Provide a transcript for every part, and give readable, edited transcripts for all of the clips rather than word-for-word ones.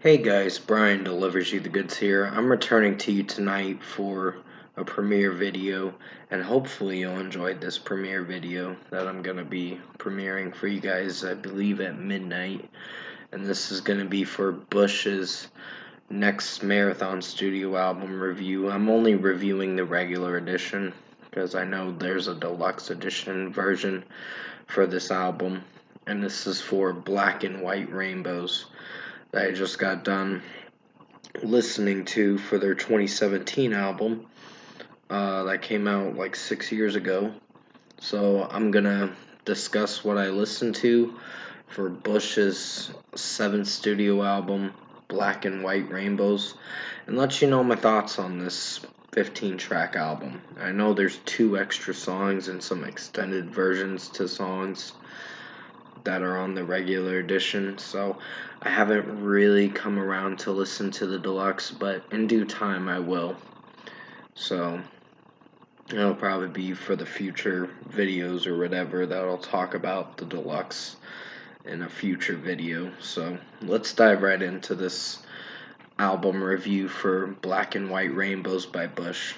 Hey guys, Brian delivers you the goods here. I'm returning to you tonight for a premiere video, and hopefully you'll enjoy this premiere video that I'm going to be premiering for you guys, I believe at midnight. And this is going to be for Bush's next Marathon Studio album review. I'm only reviewing the regular edition because I know there's a deluxe edition version for this album, and this is for Black and White Rainbows that I just got done listening to for their 2017 album that came out like 6 years ago. So I'm gonna discuss what I listened to for Bush's seventh studio album, Black and White Rainbows, and let you know my thoughts on this 15-track album. I know there's 2 extra songs and some extended versions to songs that are on the regular edition, so I haven't really come around to listen to the deluxe, but in due time I will. So it'll probably be for the future videos or whatever that I'll talk about the deluxe in a future video. So let's dive right into this album review for Black and White Rainbows by Bush.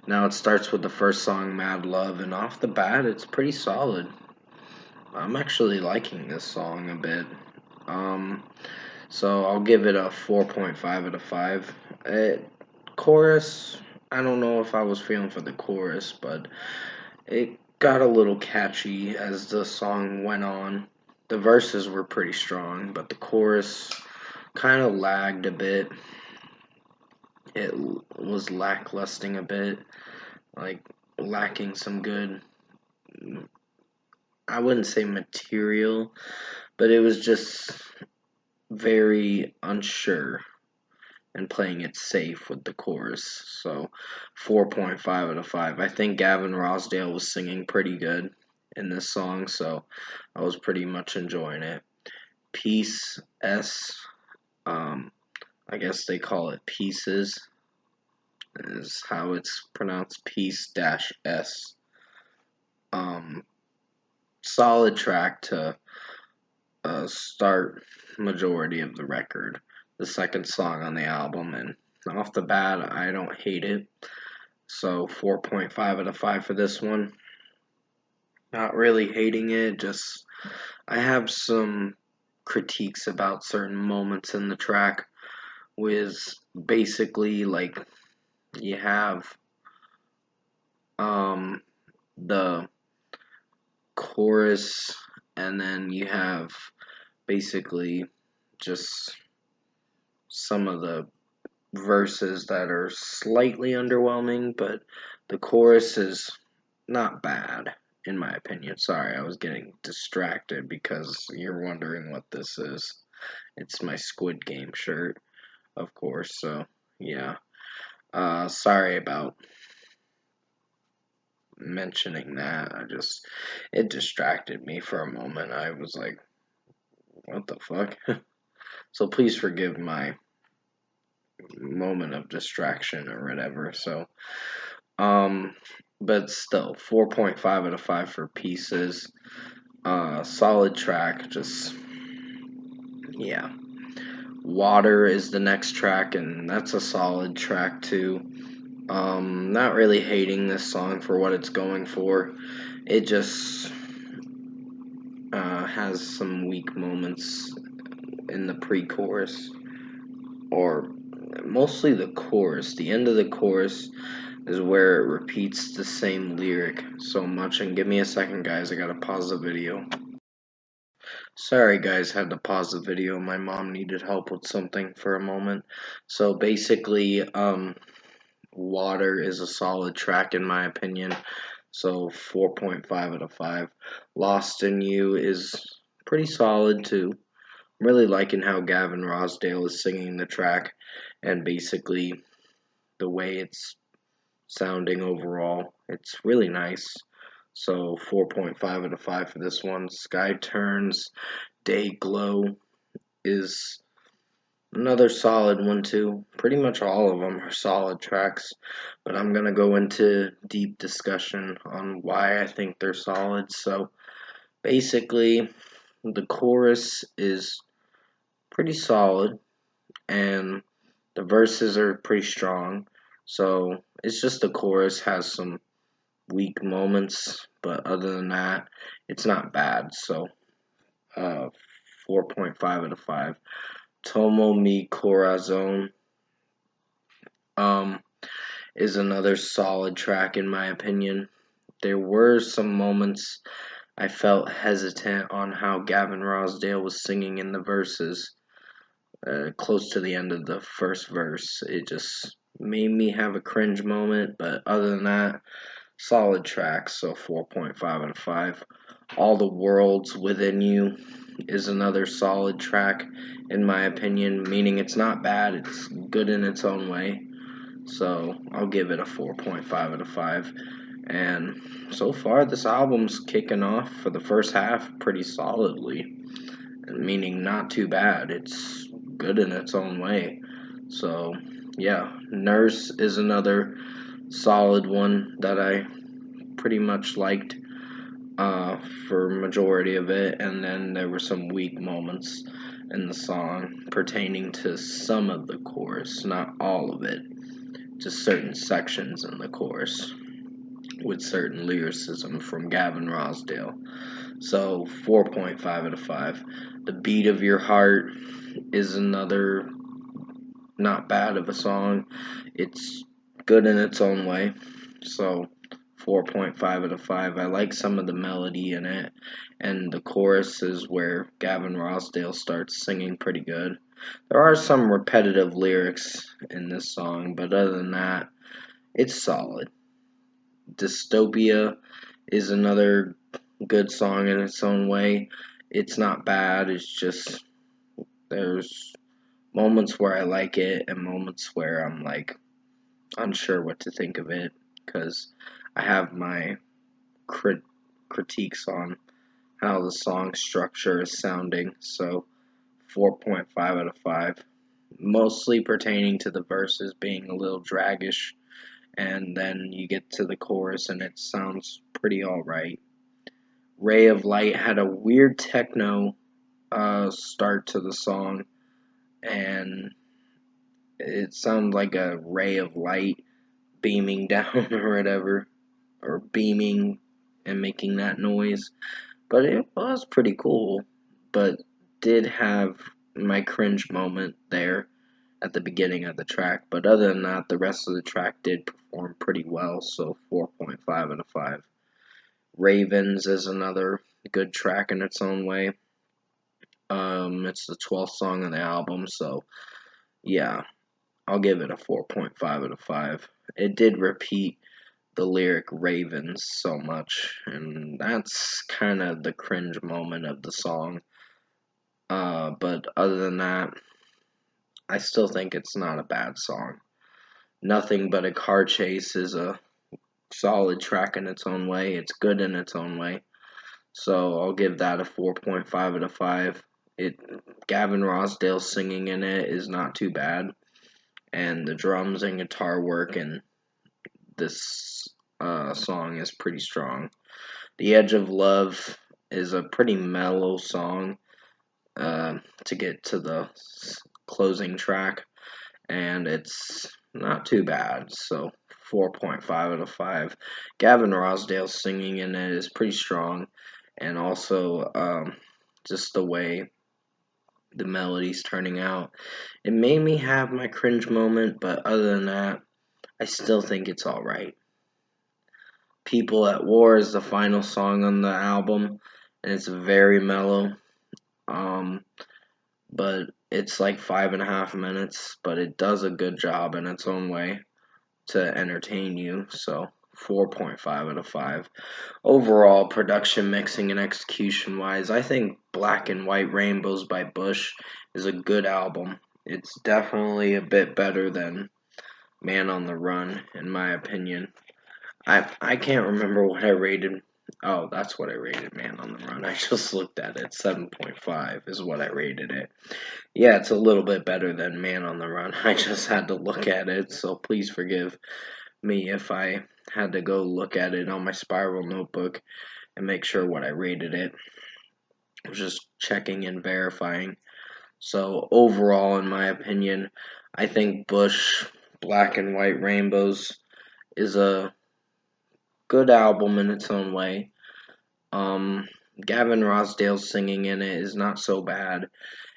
Now it starts with the first song, Mad Love, and off the bat it's pretty solid. I'm actually liking this song a bit. So I'll give it a 4.5 out of 5. Chorus, I don't know if I was feeling for the chorus, but it got a little catchy as the song went on. The verses were pretty strong, but the chorus kind of lagged a bit. It was lacklusting a bit, like lacking some good, I wouldn't say material, but it was just very unsure and playing it safe with the chorus. So 4.5 out of 5. I think Gavin Rossdale was singing pretty good in this song, so I was pretty much enjoying it. Peace S, I guess they call it Pieces, is how it's pronounced. Peace dash S. Solid track to start majority of the record. The second song on the album, and off the bat, I don't hate it. So 4.5 out of 5 for this one. Not really hating it, just I have some critiques about certain moments in the track with basically like you have the chorus and then you have basically just some of the verses that are slightly underwhelming, but the chorus is not bad, in my opinion. Sorry, I was getting distracted because you're wondering what this is. It's my Squid Game shirt, of course, so yeah. Sorry about mentioning that. It distracted me for a moment. I was like, what the fuck? So please forgive my moment of distraction or whatever. So, but still, 4.5 out of 5 for Pieces. Solid track, just, yeah. Water is the next track, and that's a solid track too. Not really hating this song for what it's going for. It just has some weak moments in the pre-chorus, or mostly the chorus. The end of the chorus is where it repeats the same lyric so much. And give me a second, guys. I gotta pause the video. Sorry, guys, had to pause the video. My mom needed help with something for a moment. So basically, Water is a solid track in my opinion. So 4.5 out of 5. Lost in You is pretty solid too. I'm really liking how Gavin Rossdale is singing the track and basically the way it's sounding overall. It's really nice. So 4.5 out of 5 for this one. Sky Turns, Day Glow is another solid one too. Pretty much all of them are solid tracks, but I'm going to go into deep discussion on why I think they're solid. So basically, the chorus is pretty solid. and the verses are pretty strong. So it's just the chorus has some weak moments, but other than that, it's not bad. So, uh, 4.5 out of 5. Tomo Mi Corazon um, is another solid track in my opinion. There were some moments I felt hesitant on how Gavin Rossdale was singing in the verses, close to the end of the first verse. It just made me have a cringe moment, but other than that, solid track, so 4.5 out of 5. All the Worlds Within You is another solid track, in my opinion, meaning it's not bad, it's good in its own way. So I'll give it a 4.5 out of 5. And so far, this album's kicking off for the first half pretty solidly, meaning not too bad. It's good in its own way. So, yeah, Nurse is another solid one that I pretty much liked for majority of it, and then there were some weak moments in the song pertaining to some of the chorus, not all of it, just certain sections in the chorus with certain lyricism from Gavin Rossdale. So 4.5 out of 5. The Beat of Your Heart is another not bad of a song. It's good in its own way. So 4.5 out of 5. I like some of the melody in it, and the chorus is where Gavin Rossdale starts singing pretty good. There are some repetitive lyrics in this song, but other than that, it's solid. Dystopia is another good song in its own way. It's not bad, it's just there's moments where I like it and moments where I'm like unsure what to think of it because I have my critiques on how the song structure is sounding. So 4.5 out of 5, mostly pertaining to the verses being a little draggish, and then you get to the chorus and it sounds pretty alright. Ray of Light had a weird techno start to the song, and it sounded like a ray of light beaming down or whatever, or beaming and making that noise. But it was pretty cool, but did have my cringe moment there at the beginning of the track. But other than that, the rest of the track did perform pretty well, so 4.5 out of 5. Ravens is another good track in its own way. It's the 12th song on the album, so yeah, I'll give it a 4.5 out of 5. It did repeat the lyric Ravens so much, and that's kind of the cringe moment of the song. But other than that, I still think it's not a bad song. Nothing But a Car Chase is a solid track in its own way. It's good in its own way. So I'll give that a 4.5 out of 5. It Gavin Rossdale singing in it is not too bad, and the drums and guitar work in this song is pretty strong. The Edge of Love is a pretty mellow song to get to the closing track, and it's not too bad. So 4.5 out of 5. Gavin Rossdale singing in it is pretty strong, and also just the way the melody's turning out. It made me have my cringe moment, but other than that, I still think it's alright. People at War is the final song on the album, and it's very mellow. Um, but it's like 5.5 minutes, but it does a good job in its own way to entertain you. So 4.5 out of 5. Overall, production, mixing, and execution wise, I think Black and White Rainbows by Bush is a good album. It's definitely a bit better than Man on the Run, in my opinion. I can't remember what I rated. Oh, that's what I rated Man on the Run. I just looked at it. 7.5 is what I rated it. Yeah, it's a little bit better than Man on the Run. I just had to look at it, so please forgive me if I had to go look at it on my spiral notebook and make sure what I rated it. I was just checking and verifying. So overall, in my opinion, I think Bush Black and White Rainbows is a good album in its own way. Um, Gavin Rossdale singing in it is not so bad,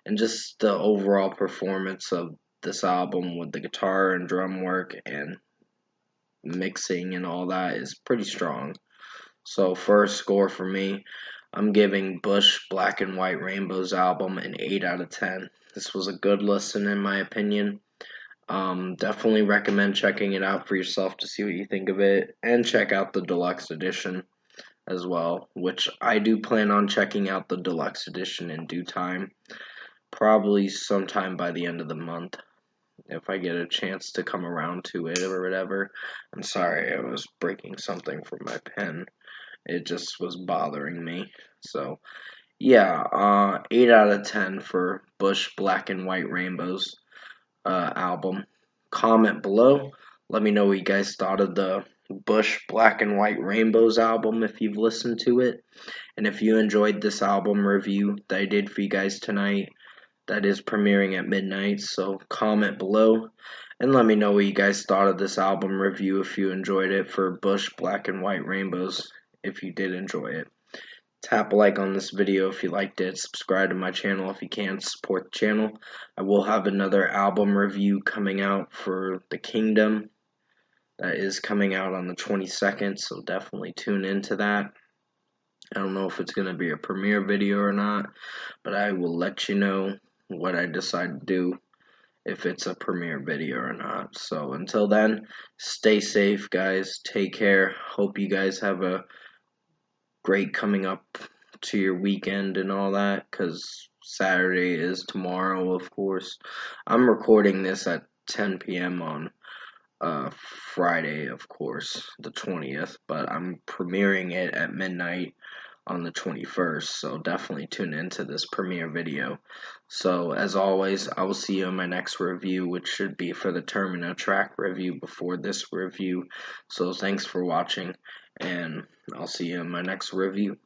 and just the overall performance of this album with the guitar and drum work and mixing and all that is pretty strong. So for a score for me, I'm giving Bush Black and White Rainbows album an 8 out of 10. This was a good listen in my opinion. Definitely recommend checking it out for yourself to see what you think of it, and check out the deluxe edition as well, which I do plan on checking out the deluxe edition in due time, probably sometime by the end of the month if I get a chance to come around to it or whatever. I'm sorry, I was breaking something from my pen. It just was bothering me. So, yeah, 8 out of 10 for Bush Black and White Rainbows album. Comment below. Let me know what you guys thought of the Bush Black and White Rainbows album if you've listened to it. And if you enjoyed this album review that I did for you guys tonight, that is premiering at midnight. So comment below and let me know what you guys thought of this album review if you enjoyed it for Bush Black and White Rainbows if you did enjoy it. Tap a like on this video if you liked it. Subscribe to my channel if you can. Support the channel. I will have another album review coming out for The Kingdom. That is coming out on the 22nd, so definitely tune into that. I don't know if it's going to be a premiere video or not, but I will let you know what I decide to do, if it's a premiere video or not. So until then, stay safe, guys. Take care. Hope you guys have a great coming up to your weekend and all that, because Saturday is tomorrow, of course. I'm recording this at 10 p.m. on Friday, of course, the 20th, but I'm premiering it at midnight on the 21st, so definitely tune into this premiere video. So as always, I will see you in my next review, which should be for the Termina track review before this review. So thanks for watching, and I'll see you in my next review.